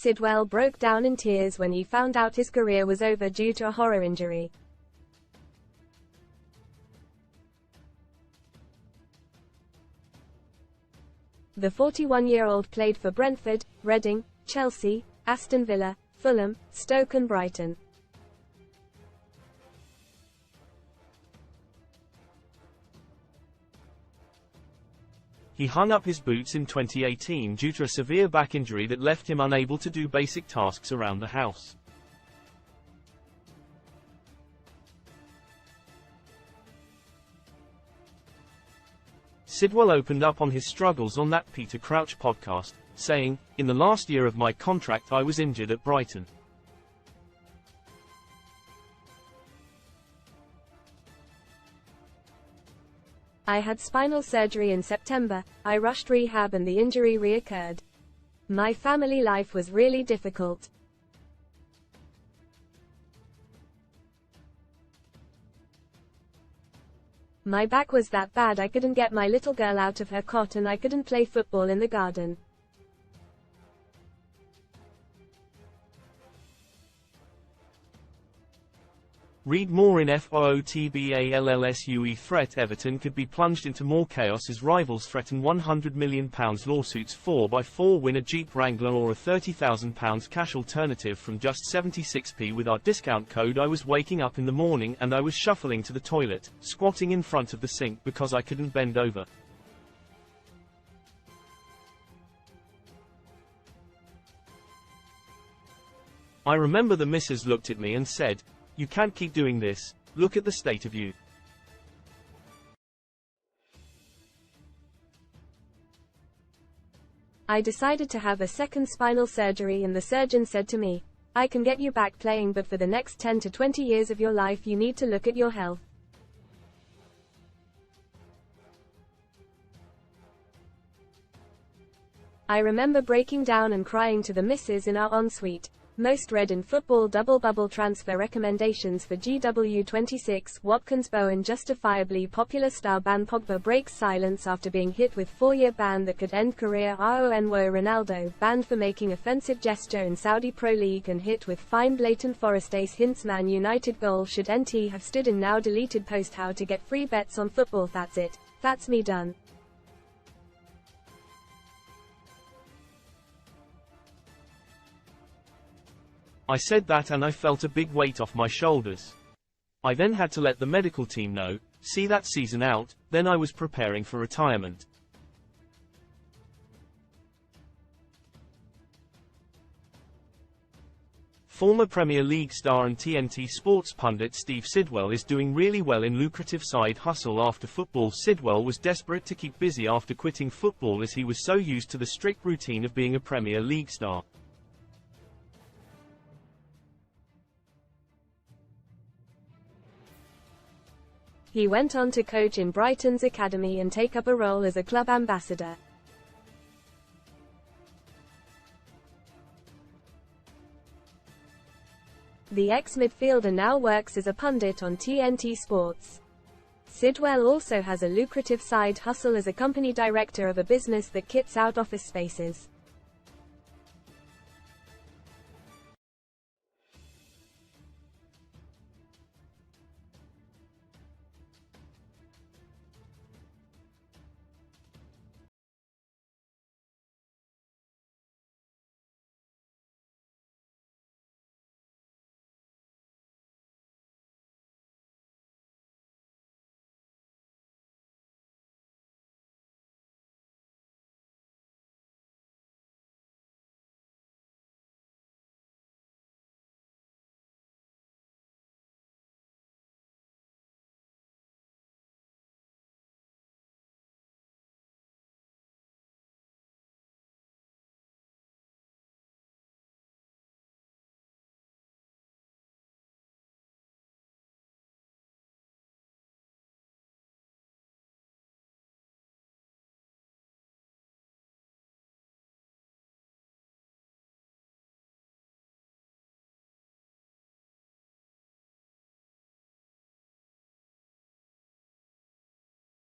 Sidwell broke down in tears when he found out his career was over due to a horror injury. The 41-year-old played for Brentford, Reading, Chelsea, Aston Villa, Fulham, Stoke and Brighton. He hung up his boots in 2018 due to a severe back injury that left him unable to do basic tasks around the house. Sidwell opened up on his struggles on that Peter Crouch podcast, saying, "In the last year of my contract I was injured at Brighton. I had spinal surgery in September, I rushed rehab and the injury reoccurred. My family life was really difficult. My back was that bad I couldn't get my little girl out of her cot and I couldn't play football in the garden. Read more in FOOTBALLSUE threat. Everton could be plunged into more chaos as rivals threaten £100 million lawsuits 4x4 win a Jeep Wrangler or a £30,000 cash alternative from just 76p with our discount code. I was waking up in the morning and I was shuffling to the toilet, squatting in front of the sink because I couldn't bend over. I remember the missus looked at me and said, "You can't keep doing this, look at the state of you." I decided to have a second spinal surgery and the surgeon said to me, "I can get you back playing but for the next 10 to 20 years of your life you need to look at your health." I remember breaking down and crying to the missus in our ensuite. Most read in football double bubble transfer recommendations for GW26. Watkins Bowen justifiably popular star ban. Pogba breaks silence after being hit with 4-year ban that could end career. Ronwo Ronaldo banned for making offensive gesture in Saudi Pro League and hit with fine. Blatant Forest Ace hints Man United goal should NT have stood in now deleted post. How to get free bets on football. That's it. That's me done. I said that and I felt a big weight off my shoulders. I then had to let the medical team know, see that season out, then I was preparing for retirement. Former Premier League star and TNT Sports pundit Steve Sidwell is doing really well in lucrative side hustle after football. Sidwell was desperate to keep busy after quitting football as he was so used to the strict routine of being a Premier League star. He went on to coach in Brighton's academy and take up a role as a club ambassador. The ex-midfielder now works as a pundit on TNT Sports. Sidwell also has a lucrative side hustle as a company director of a business that kits out office spaces.